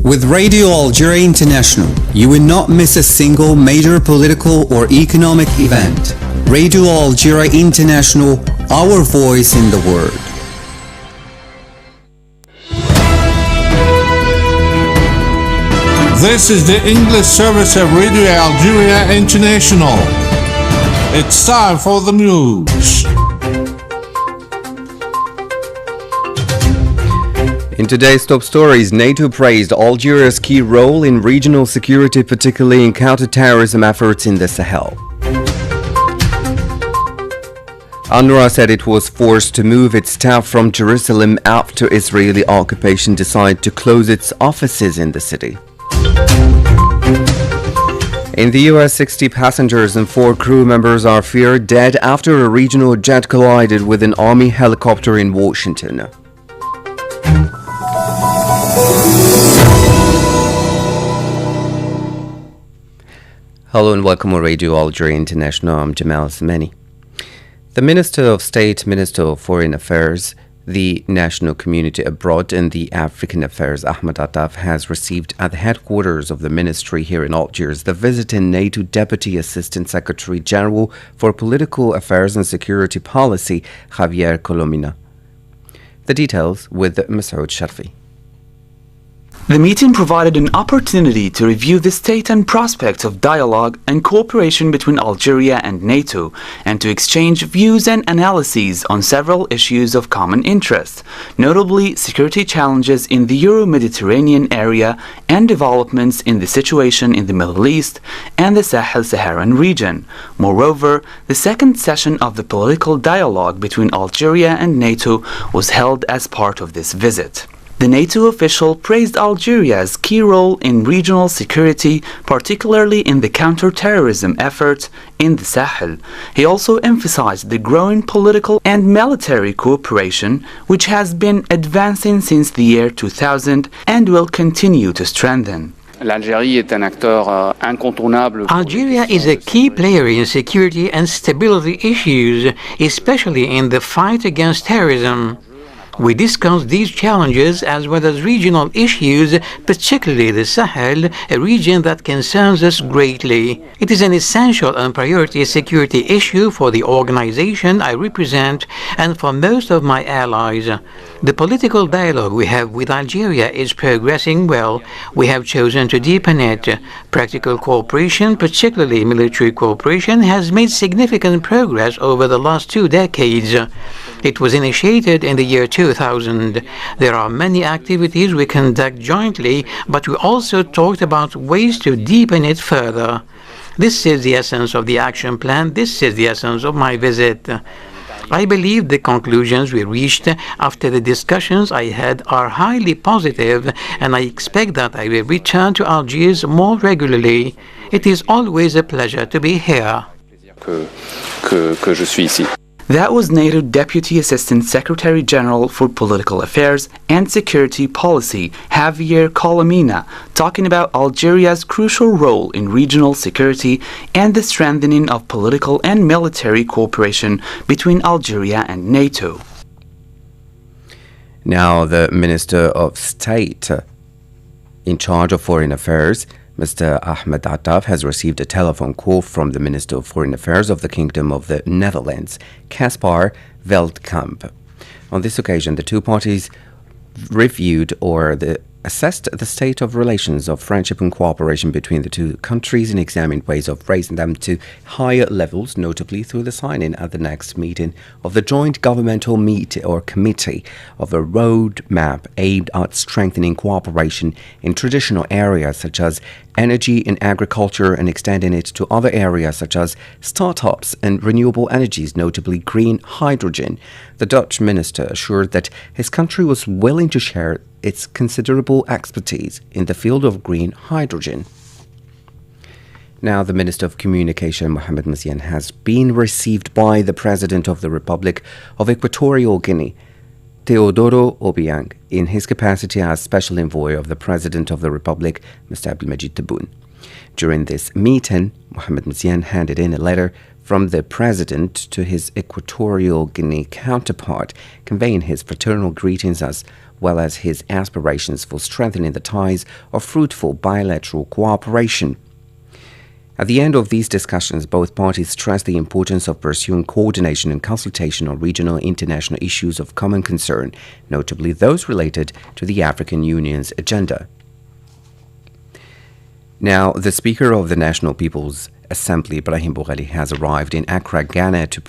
With Radio Algeria International, you will not miss a single major political or economic event. Radio Algeria International, our voice in the world. This is the English service of Radio Algeria International. It's time for the news. In today's top stories, NATO praised Algeria's key role in regional security, particularly in counter-terrorism efforts in the Sahel. UNRWA said it was forced to move its staff from Jerusalem after Israeli occupation decided to close its offices in the city. In the US, 60 passengers and 4 crew members are feared dead after a regional jet collided with an army helicopter in Washington. Hello and welcome on Radio Algeria International. I'm Jamal Semeni. The Minister of State, Minister of Foreign Affairs, the National Community Abroad and the African Affairs, Ahmed Attaf, has received at the headquarters of the ministry here in Algiers the visiting NATO Deputy Assistant Secretary General for Political Affairs and Security Policy, Javier Colomina. The details with Masoud Sharfi. The meeting provided an opportunity to review the state and prospects of dialogue and cooperation between Algeria and NATO, and to exchange views and analyses on several issues of common interest, notably security challenges in the Euro-Mediterranean area and developments in the situation in the Middle East and the Sahel-Saharan region. Moreover, the second session of the political dialogue between Algeria and NATO was held as part of this visit. The NATO official praised Algeria's key role in regional security, particularly in the counter-terrorism efforts in the Sahel. He also emphasized the growing political and military cooperation, which has been advancing since the year 2000 and will continue to strengthen. Algeria is a key player in security and stability issues, especially in the fight against terrorism. We discussed these challenges as well as regional issues, particularly the Sahel, a region that concerns us greatly. It is an essential and priority security issue for the organization I represent and for most of my allies. The political dialogue we have with Algeria is progressing well. We have chosen to deepen it. Practical cooperation, particularly military cooperation, has made significant progress over the last 2 decades. It was initiated in the year 2000. There are many activities we conduct jointly, but we also talked about ways to deepen it further. This is the essence of the action plan. This is the essence of my visit. I believe the conclusions we reached after the discussions I had are highly positive, and I expect that I will return to Algiers more regularly. It is always a pleasure to be here. That was NATO Deputy Assistant Secretary General for Political Affairs and Security Policy, Javier Colomina, talking about Algeria's crucial role in regional security and the strengthening of political and military cooperation between Algeria and NATO. Now, the Minister of State in charge of Foreign Affairs, Mr. Ahmed Attaf, has received a telephone call from the Minister of Foreign Affairs of the Kingdom of the Netherlands, Caspar Veldkamp. On this occasion, the two parties reviewed assessed the state of relations of friendship and cooperation between the two countries and examined ways of raising them to higher levels, notably through the signing at the next meeting of the Joint Governmental Committee of a roadmap aimed at strengthening cooperation in traditional areas such as energy and agriculture and extending it to other areas such as startups and renewable energies, notably green hydrogen. The Dutch minister assured that his country was willing to share its considerable expertise in the field of green hydrogen. Now, the Minister of Communication, Mohamed Mziane, has been received by the President of the Republic of Equatorial Guinea, Teodoro Obiang, in his capacity as Special Envoy of the President of the Republic, Mr. Abdelmadjid Tebboune. During this meeting, Mohamed Mziane handed in a letter from the president to his Equatorial Guinea counterpart, conveying his fraternal greetings as well as his aspirations for strengthening the ties of fruitful bilateral cooperation. At the end of these discussions, both parties stressed the importance of pursuing coordination and consultation on regional and international issues of common concern, notably those related to the African Union's agenda. Now, the Speaker of the National People's Assembly, Brahim Boughali, has arrived in Accra, Ghana to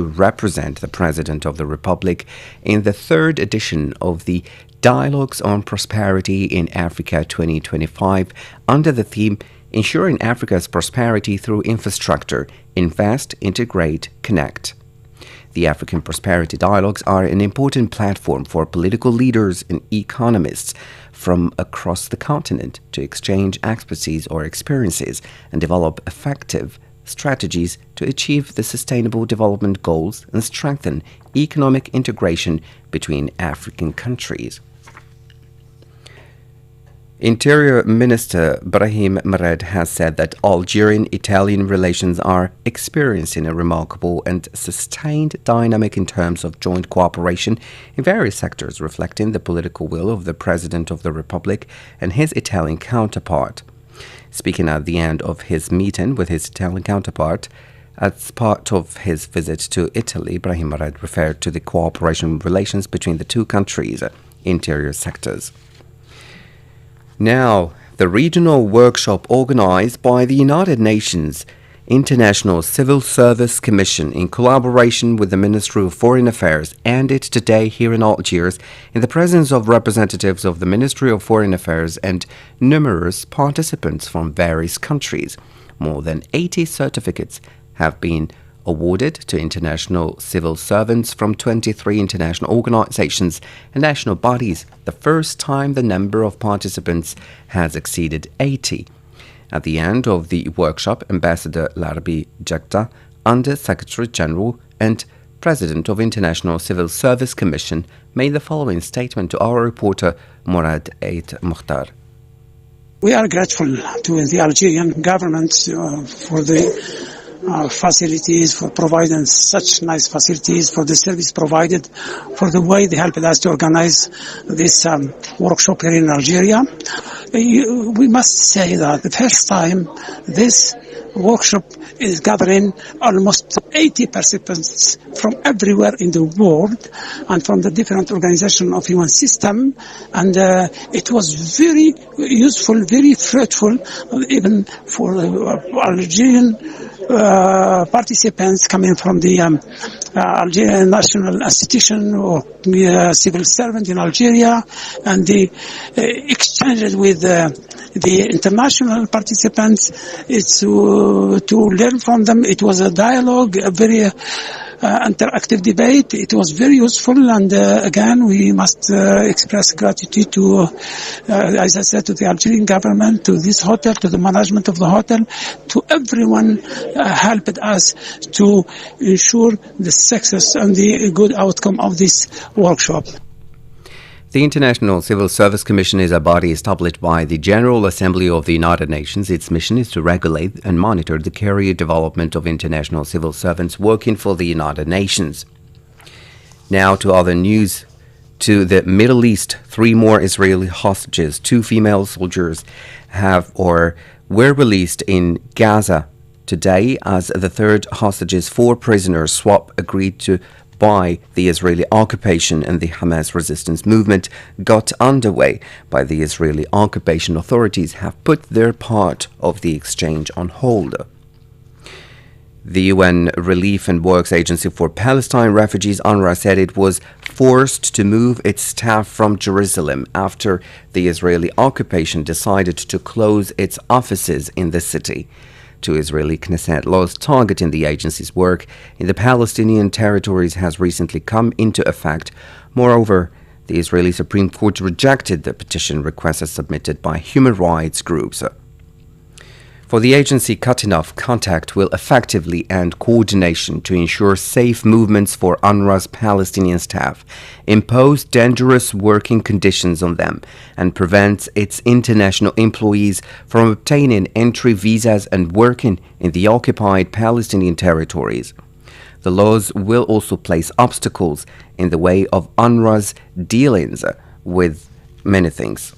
represent the President of the Republic in the third edition of the Dialogues on Prosperity in Africa 2025 under the theme Ensuring Africa's Prosperity Through Infrastructure, Invest, Integrate, Connect. The African Prosperity Dialogues are an important platform for political leaders and economists from across the continent to exchange expertise or experiences and develop effective strategies to achieve the sustainable development goals and strengthen economic integration between African countries. Interior Minister Brahim Mared has said that Algerian-Italian relations are experiencing a remarkable and sustained dynamic in terms of joint cooperation in various sectors, reflecting the political will of the President of the Republic and his Italian counterpart. Speaking at the end of his meeting with his Italian counterpart, as part of his visit to Italy, Brahim Mared referred to the cooperation relations between the two countries' interior sectors. Now, the regional workshop organized by the United Nations International Civil Service Commission in collaboration with the Ministry of Foreign Affairs ended today here in Algiers in the presence of representatives of the Ministry of Foreign Affairs and numerous participants from various countries. More than 80 certificates have been awarded to international civil servants from 23 international organizations and national bodies, the first time the number of participants has exceeded 80. At the end of the workshop, Ambassador Larbi Jagta, Under Secretary General and President of International Civil Service Commission, made the following statement to our reporter Murad Ait Mukhtar. We are grateful to the Algerian government for the facilities, for providing such nice facilities, for the service provided, for the way they helped us to organize this workshop here in Algeria. We must say that the first time this workshop is gathering almost 80 participants from everywhere in the world and from the different organizations of human system, and it was very useful, very fruitful, even for the Algerian participants coming from the Algerian National Institution or civil servant in Algeria, and the exchanges with the international participants. It's to learn from them. It was a dialogue, a very interactive debate. It was very useful, and again, we must express gratitude to, as I said, to the Algerian government, to this hotel, to the management of the hotel, to everyone helped us to ensure the success and the good outcome of this workshop. The International Civil Service Commission is a body established by the General Assembly of the United Nations. Its mission is to regulate and monitor the career development of international civil servants working for the United Nations. Now to other news. To the Middle East, 3 more Israeli hostages, 2 female soldiers were released in Gaza today as the third hostages 4 prisoners swap agreed to by the Israeli occupation and the Hamas resistance movement got underway by the Israeli occupation authorities have put their part of the exchange on hold. The UN Relief and Works Agency for Palestine Refugees, UNRWA, said it was forced to move its staff from Jerusalem after the Israeli occupation decided to close its offices in the city. 2 Israeli Knesset laws targeting the agency's work in the Palestinian territories has recently come into effect. Moreover, the Israeli Supreme Court rejected the petition requests submitted by human rights groups. For the agency, cutting off contact will effectively end coordination to ensure safe movements for UNRWA's Palestinian staff, impose dangerous working conditions on them, and prevent its international employees from obtaining entry visas and working in the occupied Palestinian territories. The laws will also place obstacles in the way of UNRWA's dealings with many things.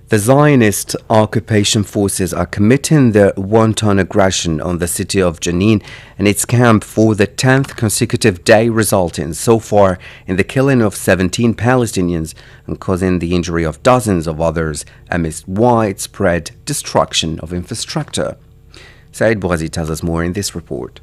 The Zionist occupation forces are committing their wanton aggression on the city of Jenin and its camp for the 10th consecutive day, resulting so far in the killing of 17 Palestinians and causing the injury of dozens of others amidst widespread destruction of infrastructure. Said Bouazi tells us more in this report.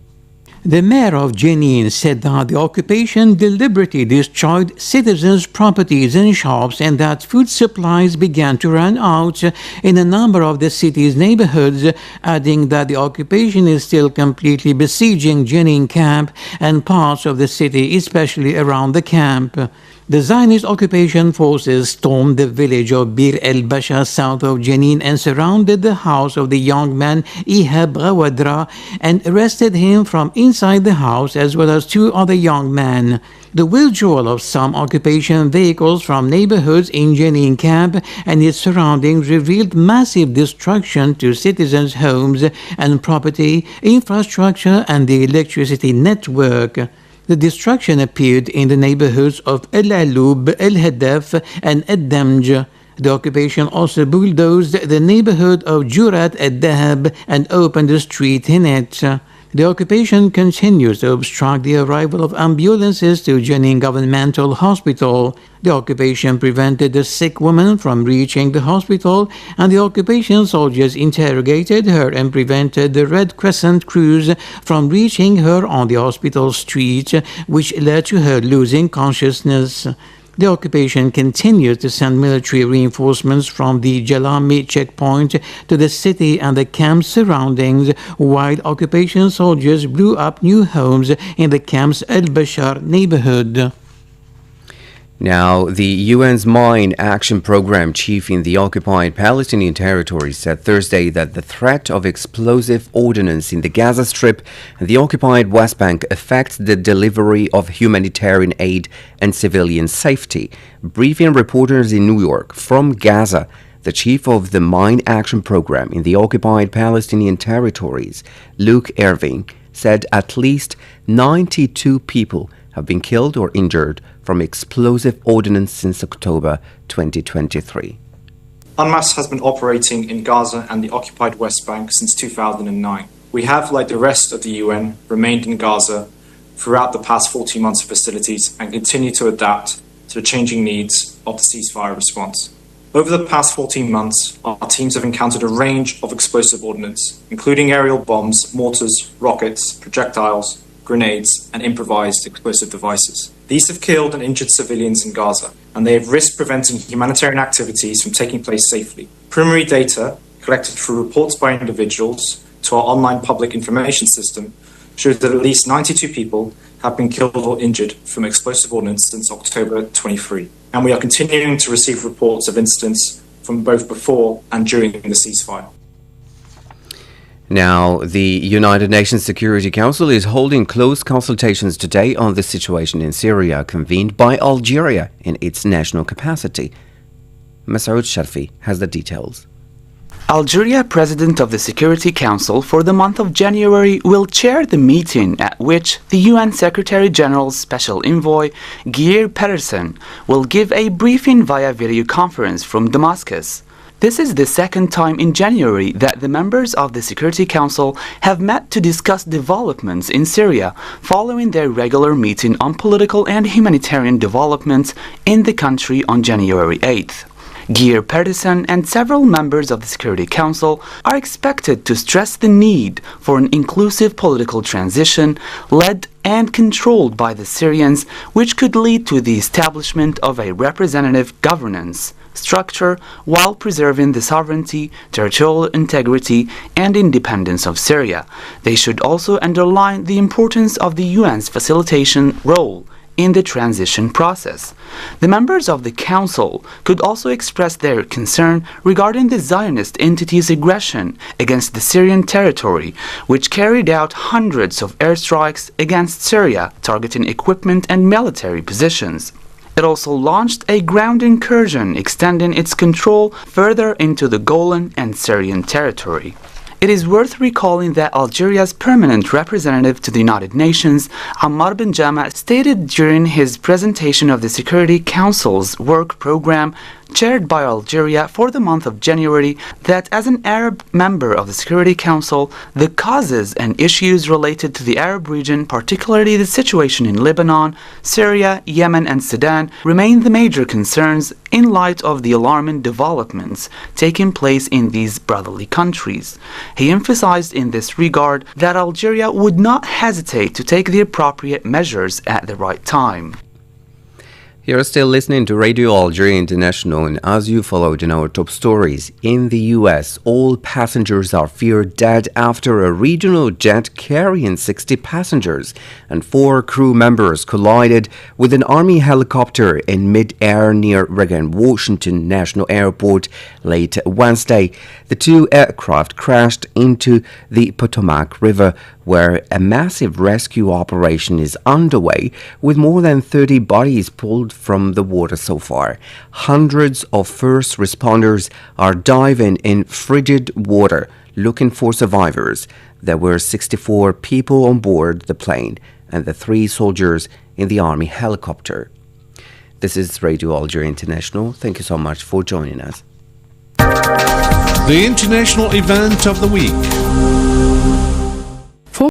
The mayor of Jenin said that the occupation deliberately destroyed citizens' properties and shops and that food supplies began to run out in a number of the city's neighborhoods, adding that the occupation is still completely besieging Jenin camp and parts of the city, especially around the camp. The Zionist occupation forces stormed the village of Bir el-Basha south of Jenin and surrounded the house of the young man Ihab Ghawadra and arrested him from inside the house as well as 2 other young men. The withdrawal of some occupation vehicles from neighborhoods in Jenin camp and its surroundings revealed massive destruction to citizens' homes and property, infrastructure and the electricity network. The destruction appeared in the neighborhoods of El Aloub, El Hadaf, and Ed Damj. The occupation also bulldozed the neighborhood of Jurat Ed Dahab and opened a street in it. The occupation continues to obstruct the arrival of ambulances to Jenin Governmental Hospital. The occupation prevented the sick woman from reaching the hospital, and the occupation soldiers interrogated her and prevented the Red Crescent crews from reaching her on the hospital street, which led to her losing consciousness. The occupation continues to send military reinforcements from the Jalami checkpoint to the city and the camp's surroundings, while occupation soldiers blew up new homes in the camp's El-Bashar neighborhood. Now, the UN's Mine Action Program chief in the occupied Palestinian territories said Thursday that the threat of explosive ordnance in the Gaza Strip and the occupied West Bank affects the delivery of humanitarian aid and civilian safety. Briefing reporters in New York from Gaza, the chief of the Mine Action Program in the occupied Palestinian territories, Luke Irving, said at least 92 people have been killed or injured from explosive ordnance since October 2023. UNMAS has been operating in Gaza and the occupied West Bank since 2009. We have, like the rest of the UN, remained in Gaza throughout the past 14 months of hostilities and continue to adapt to the changing needs of the ceasefire response. Over the past 14 months, our teams have encountered a range of explosive ordnance, including aerial bombs, mortars, rockets, projectiles, grenades, and improvised explosive devices. These have killed and injured civilians in Gaza, and they have risked preventing humanitarian activities from taking place safely. Preliminary data collected through reports by individuals to our online public information system shows that at least 92 people have been killed or injured from explosive ordnance since October 23. And we are continuing to receive reports of incidents from both before and during the ceasefire. Now, the United Nations Security Council is holding close consultations today on the situation in Syria, convened by Algeria in its national capacity. Masoud Sharfi has the details. Algeria, President of the Security Council for the month of January, will chair the meeting at which the UN Secretary General's Special Envoy, Geir Pedersen, will give a briefing via video conference from Damascus. This is the second time in January that the members of the Security Council have met to discuss developments in Syria following their regular meeting on political and humanitarian developments in the country on January 8th. Geir Pedersen and several members of the Security Council are expected to stress the need for an inclusive political transition led and controlled by the Syrians, which could lead to the establishment of a representative governance structure while preserving the sovereignty, territorial integrity, and independence of Syria. They should also underline the importance of the UN's facilitation role in the transition process. The members of the Council could also express their concern regarding the Zionist entity's aggression against the Syrian territory, which carried out hundreds of airstrikes against Syria, targeting equipment and military positions. It also launched a ground incursion extending its control further into the Golan and Syrian territory. It is worth recalling that Algeria's permanent representative to the United Nations, Ammar bin Jama, stated during his presentation of the Security Council's work program chaired by Algeria for the month of January that as an Arab member of the Security Council, the causes and issues related to the Arab region, particularly the situation in Lebanon, Syria, Yemen and Sudan, remain the major concerns in light of the alarming developments taking place in these brotherly countries. He emphasized in this regard that Algeria would not hesitate to take the appropriate measures at the right time. You're still listening to Radio Algeria International, and as you followed in our top stories, in the US, all passengers are feared dead after a regional jet carrying 60 passengers and 4 crew members collided with an Army helicopter in mid-air near Reagan Washington National Airport late Wednesday. The 2 aircraft crashed into the Potomac River, where a massive rescue operation is underway, with more than 30 bodies pulled from the water so far. Hundreds of first responders are diving in frigid water looking for survivors. There were 64 people on board the plane and the 3 soldiers in the Army helicopter. This is Radio Algeria International. Thank you so much for joining us. The international event of the week.